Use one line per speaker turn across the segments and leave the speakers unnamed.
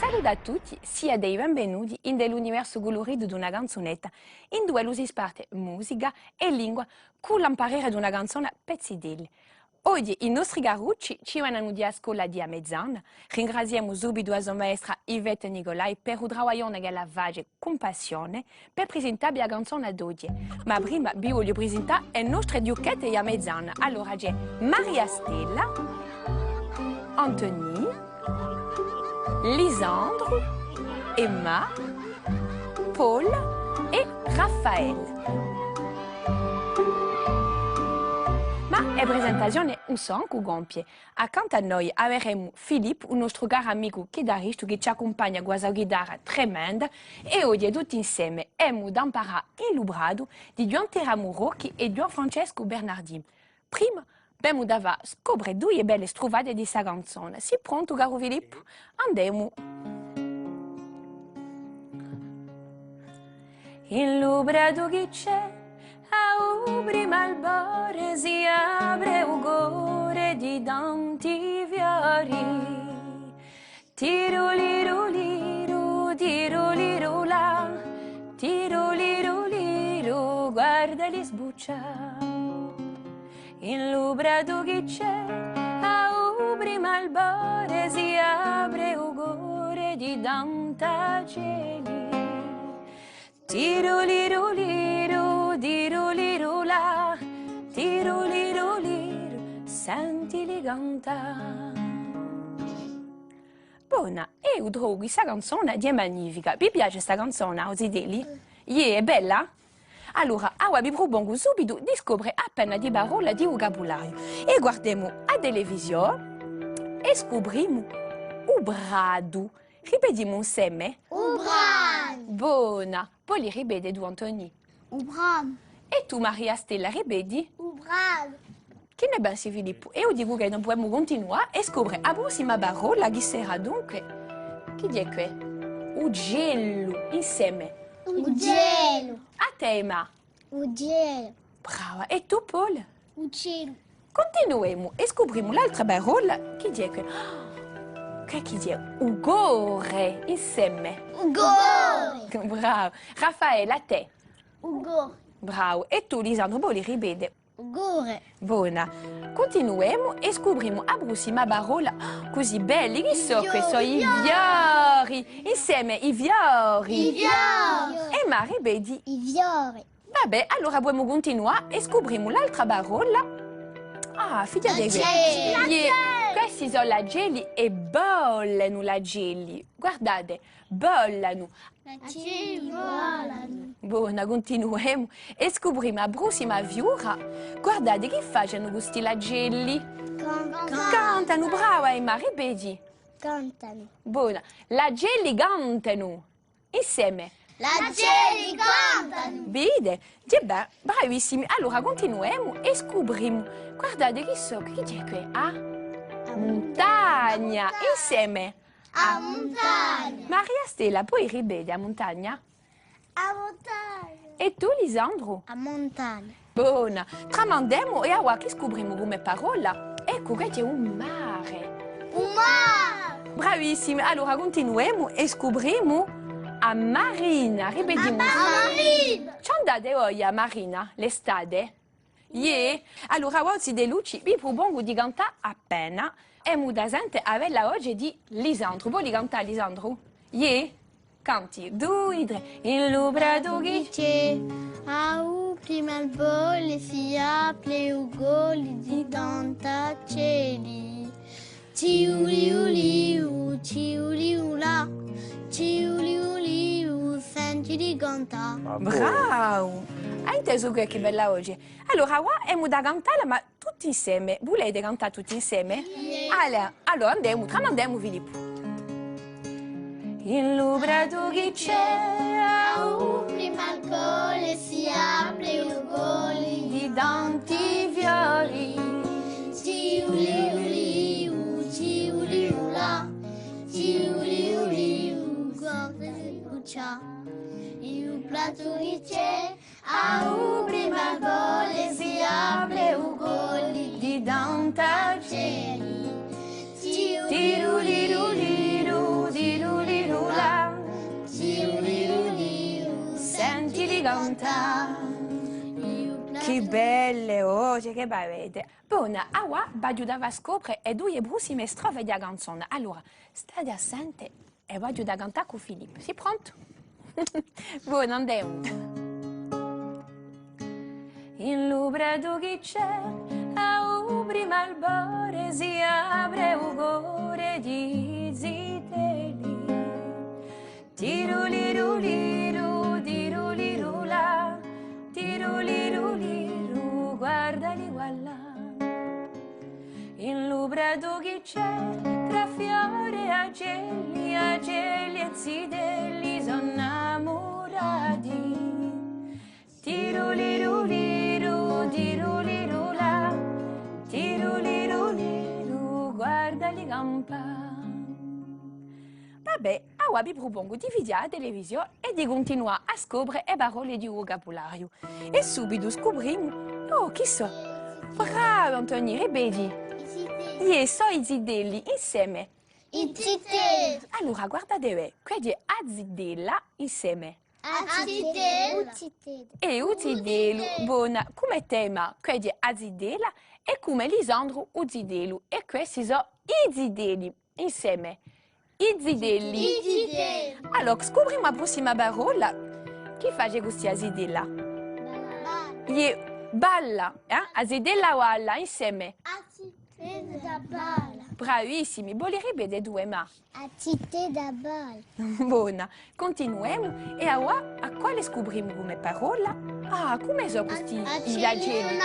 Saluto a tutti, sia dei benvenuti in dell'universo colorito di una canzonetta, in due lo si sparte musica e lingua con l'imparare di una canzone pezzidelli. Oggi i nostri garucci ci vanno di a scuola di Amezzana. Ringraziamo subito la sua maestra Ivette Nicolai per il lavoro che la fa con passione per presentare la canzone d'oggi. Ma prima vi voglio presentare le nostre duchette di Amezzana. Allora c'è Maria Stella, Anthony, Lisandro, Emma, Paul e Raffaele. Ma la presentazione non sono con compie. Accanto a noi avremo Filippo, un nostro caro amico chitarrista che ci accompagna con una chitarra tremenda e oggi tutti insieme abbiamo da imparare il brado di Gian Teramo Rocchi e Gian Francesco Bernardini. Prima abbiamo da scoprire due belle strovate di questa canzone. Sei pronto, caro Filippo? Andiamo! Il lubrado che c'è a prima al bar si apre un cuore di tanti fiori. Tiro liru liru, tiro liru là, tiro liru liru, guarda li sbuccia. Il lubrado che c'è a prima al bar si apre un cuore di tanta cieli. Tiro liru liru, tiro liru là, tiro liru liru, sentili cantare. Buona, e io trovo questa canzone è magnifica. Vi piace questa canzone, Osideli? È bella? Allora, ora vi propongo subito di scoprire appena di parole di vocabolario. E guardiamo la televisione e scopriamo un brado. Ripetiamo insieme.
Un brado.
Buona. Poi li ripeti tu, Anthony.
Un brado.
E tu, Maria Stella, ripeti?
Un brado.
Che ne pensi, Filippo? E io dico che non possiamo continuare e scoprire la prossima parola che sarà dunque. Chi dice qui? Ugello. Insieme.
Ugello.
A te, Emma.
Ugello.
Brava. E tu, Paul?
Ugello.
Continuiamo e scopriamo l'altra parola. Chi dice qui? Che chi dice? Ugore. Insieme.
Ugore.
Bravo. Raffaele, a te.
Ugore.
Bravo. E tu, Lisandro, poi li ripeti.
Ugore.
Buona. Continuiamo e scopriamo la prossima parola così belli che so che sono i fiori. Insieme i fiori.
I fiori.
E ma ripeti.
I fiori.
Vabbè, allora possiamo continuare e scopriamo l'altra parola. Ah, figlia di questi sono la geli e bollano la geli. Guardate, bollano.
La volano.
Buona, continuiamo e scopriamo la prossima fiora. Guardate che fanno questi lagelli. Cantano, brava Emma, ripeti.
Cantano.
Buona, lagelli cantano. Insieme.
La geli cantano.
Vede? Beh, bravissimi. Allora continuiamo e scopriamo. Guardate che so, che c'è qui? A montagna. Insieme.
A montagna.
Maria Stella, puoi ripetere a montagna?
A montagna.
E tu, Lisandro?
A montagna.
Buona. Tramandiamo e ora che scopriamo come parola. Ecco che c'è un mare.
Un mare.
Bravissimi. Allora continuiamo e scopriamo a marina. Ripetiamo.
A marina.
Ci andate oggi a marina, l'estate? Allora oggi delle luci vi propongo di cantare appena. E da gente aveva oggi di Lisandro. Vuoi cantare, Lisandro? Canti. 2, 3. Il lubrado che
C'è a prima al volo si apre un gol di tanta cieli. Ciuliuliu, ciuliula, ciuliuliu, senti di cantare.
Bravo! Hai inteso che è bella oggi? Allora, ora abbiamo da cantare, ma tutti insieme. Volete cantare tutti insieme? Allora andiamo, tramandiamo Filippo. Il lubrado che c'è
Prima al gol si apre un gol
di tanti fiori.
Ciuliuliu, ciuliula, ciuliuliu, guarda che cuccia. Il prato che c'è a prima al gol si apre un gol
Di tanta
cieli.
Tiruliru, liru,
cantare.
Che belle oggi, che bavete. Buona, awa, aiutava a scoprire e due brusi strove di canzone. Allora, state assente e voglio da cantare con Filippo. Sei pronto? Buona, andiamo. In lubrado che c'è, a prima albore si apre un cuore di ziteli. Tiroliruliru, tirolirula, tiroliruliru, guardali là. In lubrado che c'è, tra fiori e agelli e zidelli sono innamorati. Tiroliruliru, tirolirula, tiroliruliru, guardali campare. Vabbè, ora vi propongo di vedere la televisione e di continuare a scoprire le parole di vocabolario. E subito scopriamo, oh, chi so? Bravo Antonio, ripeti. Io so i zidelli insieme.
I zidelli.
Allora, guardate, qui è azidella insieme.
Azidella.
E uzidello, buona, come tema, qui è azidella e come Lisandro uzidello. E questi sono i zidelli insieme. I zidelli.
I zidelli.
Allora, scopriamo la prossima parola. Chi fa questa azidella? Balla, azidella o alla insieme.
Azidella da balla.
Bravissimi, vuoi ripetere due ma?
Azidella da balla.
Buona, continuiamo e ora a quale scopriamo come parola? Ah, come sono questi i lageli?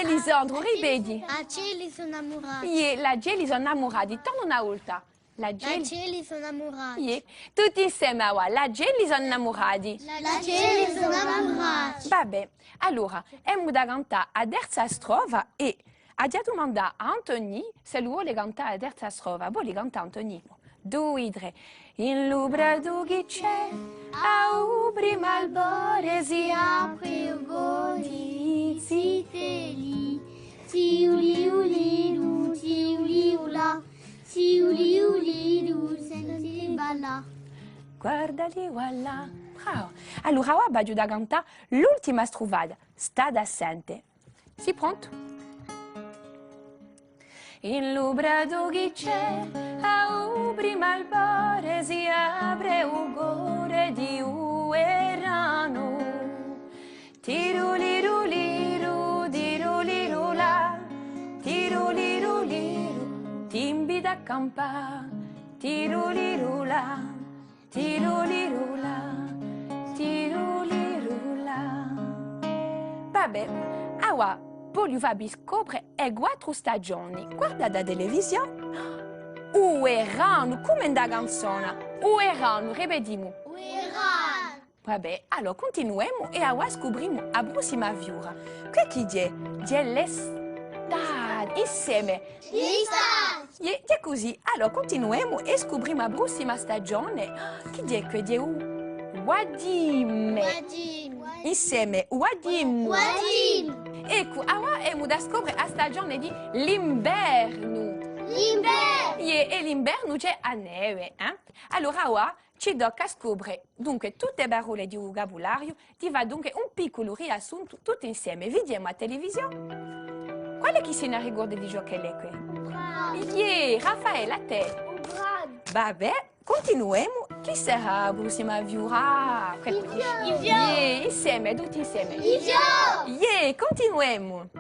Lisandro, ripeti.
Aceli sono innamorati.
I lageli sono innamorati, torna una volta.
Lageli sono innamorati.
Tutti insieme ora, lageli sono innamorati.
Lageli sono innamorati.
Vabbè, allora, abbiamo da cantare a terza strofa e ha già domandato a Antoni se lui vuole cantare a terza strofa. Vuole cantare Antoni? 2, 3. In lubrado che c'è, a prima albore si apre un godi ziteli.
Tiuli uliru, tiuli ula, tiuli uliru, senti balla.
Guardali là. Bravo. Allora, ora voglio da cantare l'ultima strofata. State assente. Sei pronto? In lubrado che c'è, a prima albore si apre un cuore di uerano. Tiroliruliru, tirolirula, tiroliruliru, timbi da campa, tirolirula, tirolirula, tirolirula. Vabbè, ora voglio farvi scoprire e 4 stagioni. Guardate la televisione. Uerano, come in da canzone. Uerano, ripetiamo.
Ueran.
Vabbè, allora continuiamo e ora scopriamo la prossima fiora. Che chi è? È l'estate, insieme.
L'estate.
È così, allora continuiamo e scopriamo la prossima stagione. Chi è? Che è Wadim.
Wadim.
Insieme, Wadim.
Wadim.
Ecco, ora abbiamo da scoprire la stagione di l'inverno.
L'inverno.
E l'inverno c'è a neve. Allora ora ci tocca scoprire dunque tutte le parole di vocabolario. Ti va dunque un piccolo riassunto tutti insieme. Vediamo a televisione. Quale chi se ne ricorda di giochelle qui? Raffaele, a te. Vabbè, continuiamo. Chi sarà la prossima fiora? Insieme, tutti insieme. Continuiamo.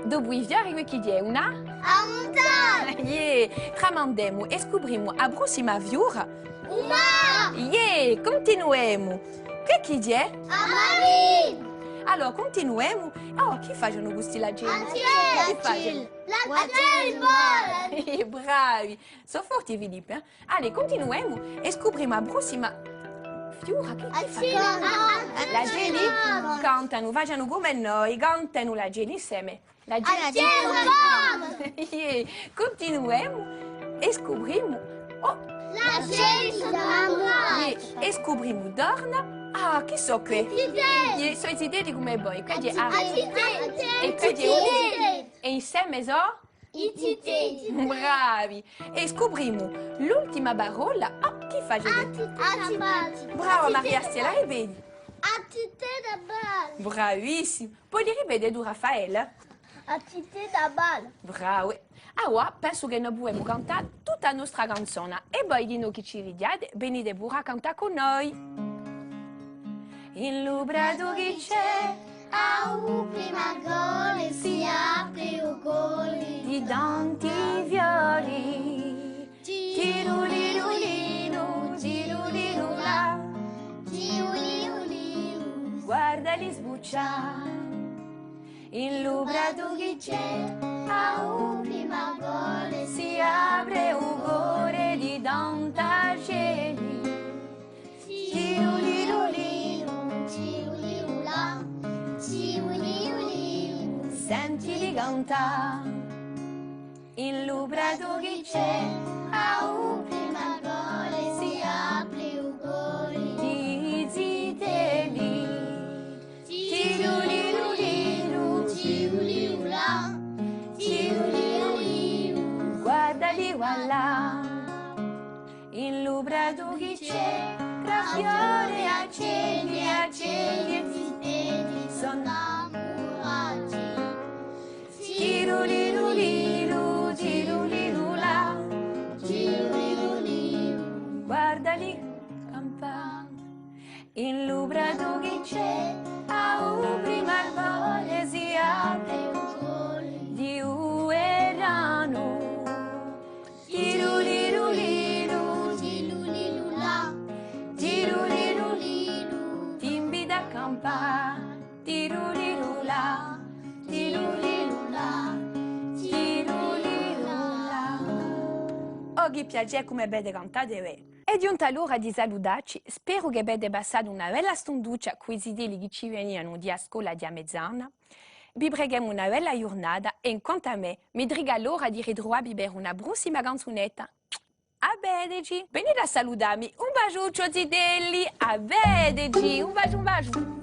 Dopo i fiori, chi è una?
A montagna.
Tramandiamo e scopriamo la prossima fiora.
Uma.
Continuiamo. Chi è?
A marina.
Allora, continuiamo. Oh, chi fanno questi lageli?
Lageli. Lageli.
Bravi. Sono forti, Filippo. Allora, continuiamo e scopriamo la prossima fiora. Chi fa? Lageli cantano, facciano come noi, cantano lageli insieme. Lageli. Continuiamo e scopriamo. Oh,
Lageli sono innamorati.
e scopriamo Dorna. Ah, chi so qui? Sono i ziteli come voi. Quindi e insieme
I ziteli.
bravi. E scopriamo l'ultima parola. Oh, Chi fa Gedi?
Atitite
Brava Maria Stella, rivedi.
da bal.
Bravissimo. Poi li rivede tu Raffaele?
Atitite da bal.
Bravo. Allora, penso che noi dobbiamo cantare tutta la nostra canzone. E poi di noi che ci vediate, venite pure a cantare con noi. In lubrato che c'è,
Au prima gole si apre o gole
di tanti violi. Tirulirulino, tirulirula,
Tiuliuliu.
guardali sbucciare. In lubrato che c'è,
Au prima gole
si apre un cuore di tanta cieli.
Tiuliuliu. Tiuliula. Tiuliuliu.
Sentili cantare. In lubrato che c'è,
Au prima gole si apre o gole
di ziteli.
Tiuliuliu. Tiuliula. Tiuliuliu.
Guardali voilà. In lubrato che c'è, tra fiore accendi, accendi e ziteli. Sono
innamorati.
tiruliruliru, tirulirula.
Tiuliuliu.
Guardali campare. In lubrato che c'è, au prima il vole si apre di uerano. Tiruliruliru,
Tilulilula.
tiruliruliru, ti invita a campare. Tirulirula, tirulirula, tirulirula. Oggi piace come avete cantate voi. È giunta l'ora di salutarci. Spero che avete passato una bella stonduccia con i zitelli che ci venivano di a scuola di a mezzana. Vi preghiamo una bella giornata e quanto a me, mi driga l'ora di ritrovarvi per una prossima canzonetta. A vedeci! Venite a salutarmi. Un baciuccio zitelli! A vedeci! Un bacio, un bacio!